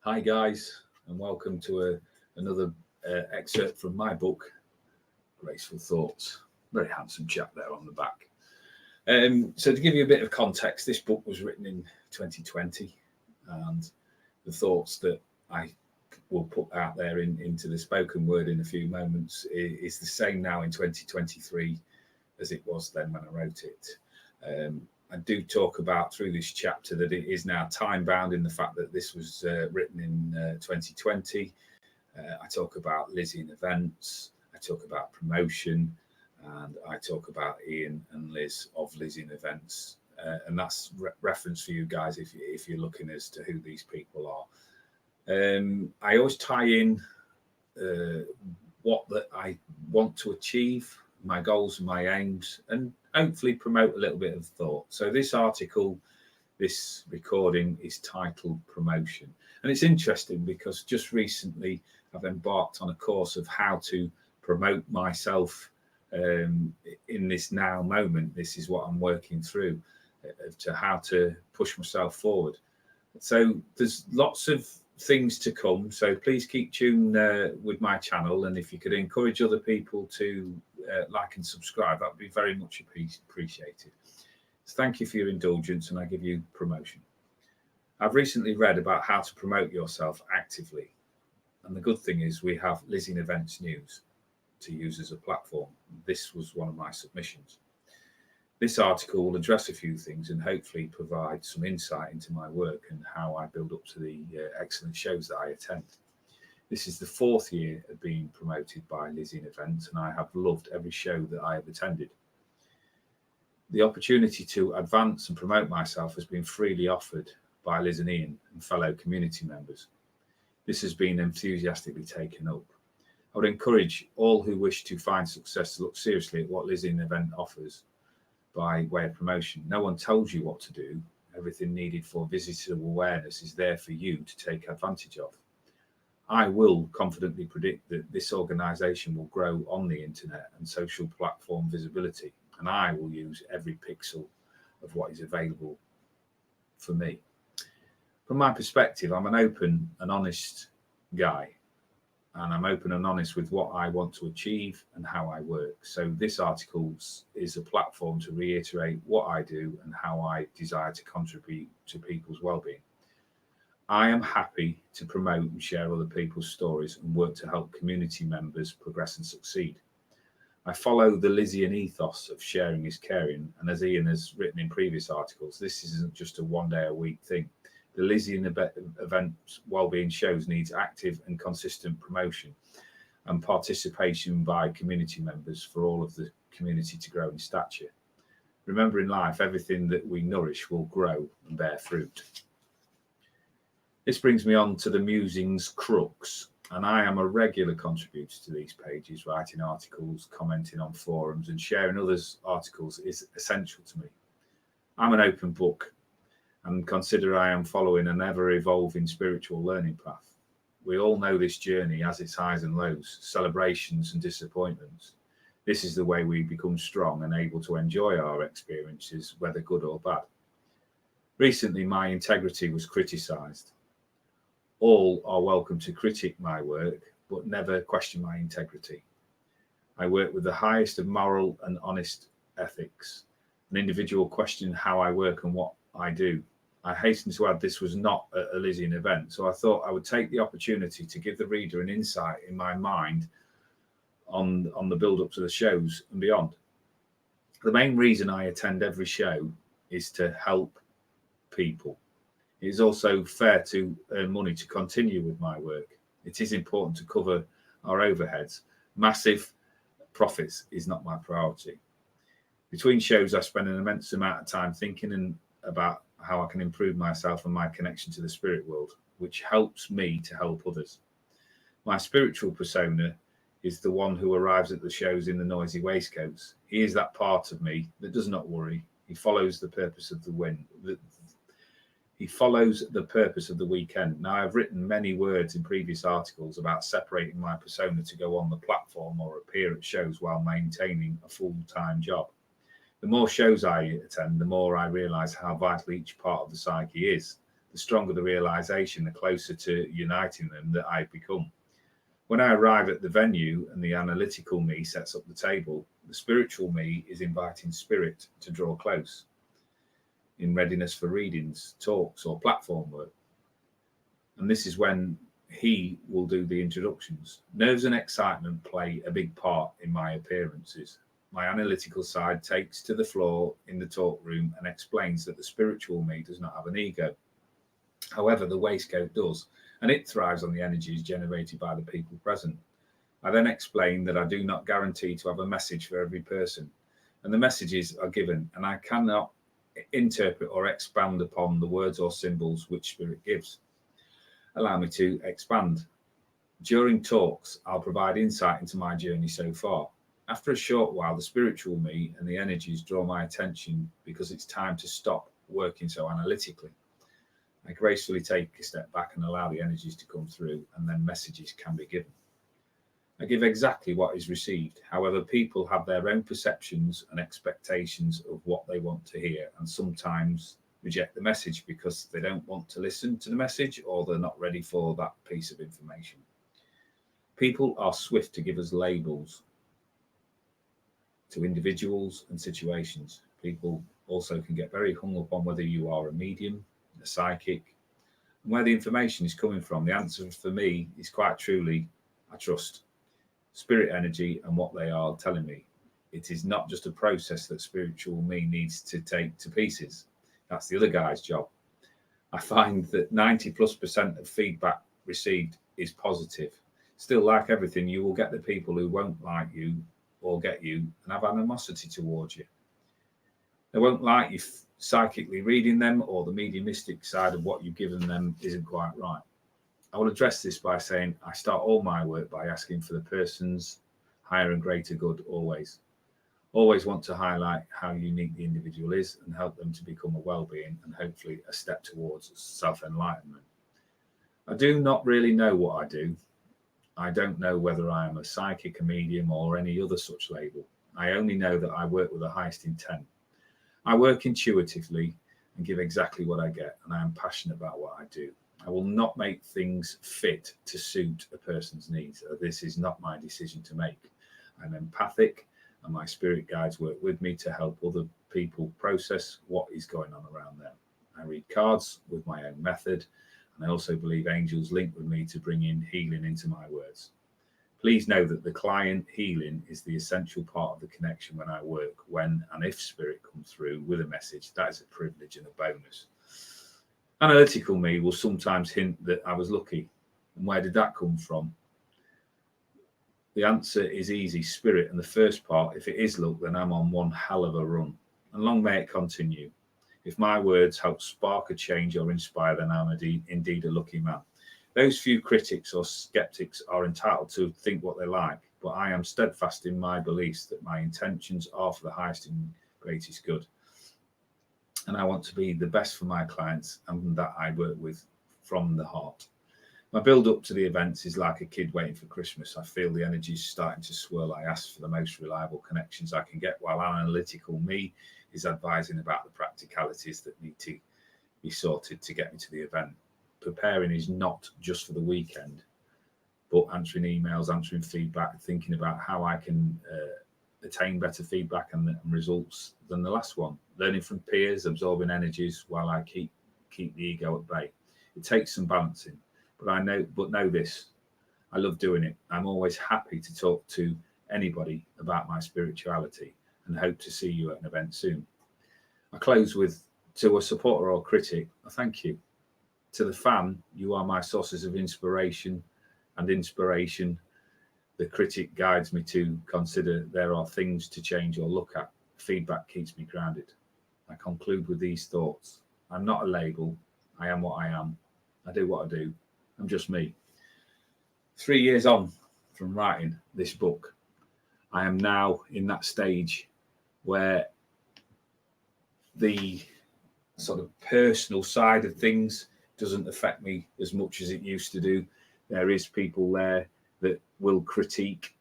Hi guys, and welcome to another excerpt from my book, Graceful Thoughts. Very handsome chap there on the back. So to give you a bit of context, this book was written in 2020, and the thoughts that I will put out there into the spoken word in a few moments is the same now in 2023 as it was then when I wrote it. I do talk about through this chapter that it is now time bound in the fact that this was written in 2020. I talk about Lizzie events, I talk about promotion, and I talk about Ian and Liz of Lizzie events. And that's reference for you guys if you're looking as to who these people are. I always tie in what that I want to achieve, my goals and my aims, and hopefully promote a little bit of thought. So this article, this recording is titled Promotion. And it's interesting because just recently I've embarked on a course of how to promote myself in this now moment. This is what I'm working through to how to push myself forward. So there's lots of things to come. So please keep tuned with my channel. And if you could encourage other people to like and subscribe, that would be very much appreciated. So thank you for your indulgence, and I give you promotion. I've recently read about how to promote yourself actively. And the good thing is we have Lizzie Events News to use as a platform. This was one of my submissions. This article will address a few things and hopefully provide some insight into my work and how I build up to the excellent shows that I attend. This is the 4th year of being promoted by Lizzie Events, and I have loved every show that I have attended. The opportunity to advance and promote myself has been freely offered by Liz and Ian and fellow community members. This has been enthusiastically taken up. I would encourage all who wish to find success to look seriously at what Lizzie Event offers by way of promotion. No one tells you what to do. Everything needed for visitor awareness is there for you to take advantage of. I will confidently predict that this organisation will grow on the internet and social platform visibility, and I will use every pixel of what is available for me. From my perspective, I'm an open and honest guy, and I'm open and honest with what I want to achieve and how I work. So this article is a platform to reiterate what I do and how I desire to contribute to people's well-being. I am happy to promote and share other people's stories and work to help community members progress and succeed. I follow the Lizziean ethos of sharing is caring, and as Ian has written in previous articles, this isn't just a one-day-a-week thing. The Lizziean events wellbeing shows needs active and consistent promotion and participation by community members for all of the community to grow in stature. Remember, in life, everything that we nourish will grow and bear fruit. This brings me on to the musings crux, and I am a regular contributor to these pages. Writing articles, commenting on forums, and sharing others' articles is essential to me. I'm an open book and consider I am following an ever-evolving spiritual learning path. We all know this journey has its highs and lows, celebrations and disappointments. This is the way we become strong and able to enjoy our experiences, whether good or bad. Recently, my integrity was criticised. All are welcome to critique my work, but never question my integrity. I work with the highest of moral and honest ethics. An individual question how I work and what I do. I hasten to add this was not a Lizzian event, so I thought I would take the opportunity to give the reader an insight in my mind on the build-up to the shows and beyond. The main reason I attend every show is to help people. It is also fair to earn money to continue with my work. It is important to cover our overheads. Massive profits is not my priority. Between shows, I spend an immense amount of time thinking about how I can improve myself and my connection to the spirit world, which helps me to help others. My spiritual persona is the one who arrives at the shows in the noisy waistcoats. He is that part of me that does not worry. He follows the purpose of the weekend. Now, I've written many words in previous articles about separating my persona to go on the platform or appear at shows while maintaining a full-time job. The more shows I attend, the more I realise how vital each part of the psyche is. The the stronger the realization, the closer to uniting them that I become. When I arrive at the venue and the analytical me sets up the table, the spiritual me is inviting spirit to draw close in readiness for readings, talks, or platform work. And this is when he will do the introductions. Nerves and excitement play a big part in my appearances. My analytical side takes to the floor in the talk room and explains that the spiritual me does not have an ego. However, the waistcoat does, and it thrives on the energies generated by the people present. I then explain that I do not guarantee to have a message for every person, and the messages are given, and I cannot interpret or expand upon the words or symbols which spirit gives. Allow me to expand. During talks, I'll provide insight into my journey so far. After a short while, the spiritual me and the energies draw my attention because it's time to stop working so analytically. I gracefully take a step back and allow the energies to come through, and then messages can be given. I give exactly what is received. However, people have their own perceptions and expectations of what they want to hear, and sometimes reject the message because they don't want to listen to the message or they're not ready for that piece of information. People are swift to give us labels to individuals and situations. People also can get very hung up on whether you are a medium, a psychic, and where the information is coming from. The answer for me is quite truly, I trust spirit energy and what they are telling me. It is not just a process that spiritual me needs to take to pieces. That's the other guy's job. I find that 90+% of feedback received is positive. Still, like everything, you will get the people who won't like you or get you and have animosity towards you. They won't like you psychically reading them, or the mediumistic side of what you've given them isn't quite right. I will address this by saying I start all my work by asking for the person's higher and greater good always. Always want to highlight how unique the individual is and help them to become a well-being and hopefully a step towards self-enlightenment. I do not really know what I do. I don't know whether I am a psychic, a medium, or any other such label. I only know that I work with the highest intent. I work intuitively and give exactly what I get, and I am passionate about what I do. I will not make things fit to suit a person's needs. This is not my decision to make. I'm empathic, and my spirit guides work with me to help other people process what is going on around them. I read cards with my own method, and I also believe angels link with me to bring in healing into my words. Please know that the client healing is the essential part of the connection when I work. When and if spirit comes through with a message, that is a privilege and a bonus. Analytical me will sometimes hint that I was lucky. And where did that come from? The answer is easy, spirit. And the first part, if it is luck, then I'm on one hell of a run. And long may it continue. If my words help spark a change or inspire, then I'm indeed a lucky man. Those few critics or skeptics are entitled to think what they like, but I am steadfast in my beliefs that my intentions are for the highest and greatest good. And I want to be the best for my clients and that I work with from the heart. My build up to the events is like a kid waiting for Christmas. I feel the energy is starting to swirl. I ask for the most reliable connections I can get, while analytical me is advising about the practicalities that need to be sorted to get me to the event. Preparing is not just for the weekend, but answering emails, answering feedback, thinking about how I can attain better feedback and results than the last one. Learning from peers, absorbing energies while I keep the ego at bay. It takes some balancing, but know this: I love doing it. I'm always happy to talk to anybody about my spirituality and hope to see you at an event soon. I close with, to a supporter or critic, a thank you. To the fan, you are my sources of inspiration, and inspiration the critic guides me to consider there are things to change or look at. Feedback keeps me grounded. I conclude with these thoughts. I'm not a label. I am what I am. I do what I do. I'm just me. 3 years on from writing this book, I am now in that stage where the sort of personal side of things doesn't affect me as much as it used to do. There is people there that will critique,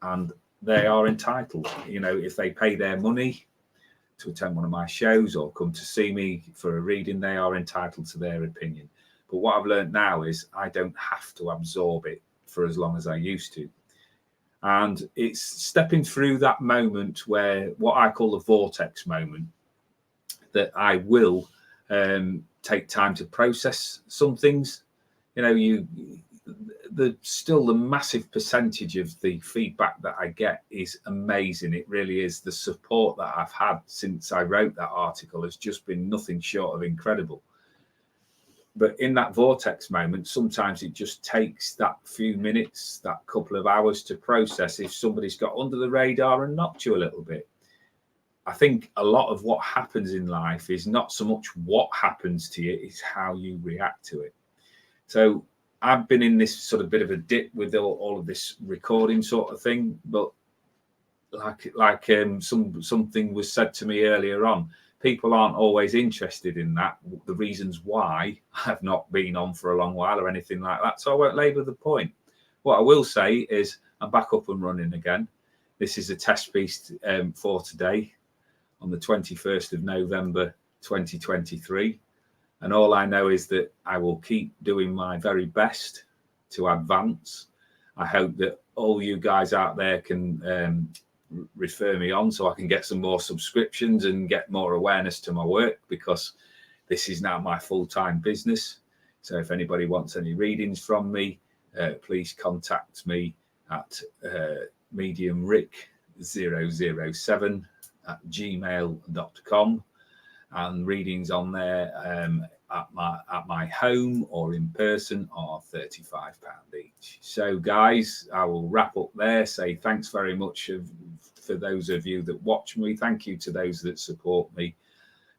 and they are entitled. You know, if they pay their money to attend one of my shows or come to see me for a reading, they are entitled to their opinion. But what I've learned now is I don't have to absorb it for as long as I used to. And it's stepping through that moment where, what I call the vortex moment, that I will take time to process some things. Still the massive percentage of the feedback that I get is amazing. It really is. The support that I've had since I wrote that article has just been nothing short of incredible. But in that vortex moment, sometimes it just takes that few minutes, that couple of hours to process if somebody's got under the radar and knocked you a little bit. I think a lot of what happens in life is not so much what happens to you, it's how you react to it. So I've been in this sort of bit of a dip with all of this recording sort of thing, but something was said to me earlier on, people aren't always interested in that, the reasons why I've not been on for a long while or anything like that. So I won't labour the point. What I will say is I'm back up and running again. This is a test piece for today on the 21st of November 2023. And all I know is that I will keep doing my very best to advance. I hope that all you guys out there can refer me on so I can get some more subscriptions and get more awareness to my work, because this is now my full-time business. So if anybody wants any readings from me, please contact me at mediumrick007@gmail.com, and readings on there at my home or in person are £35 each. So guys, I will wrap up there. Say thanks very much for those of you that watch me. Thank you to those that support me,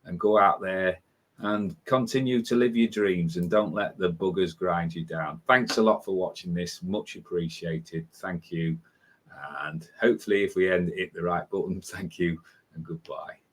and go out there and continue to live your dreams and don't let the buggers grind you down. Thanks a lot for watching this. Much appreciated. Thank you. And hopefully if we hit the right button, thank you and goodbye.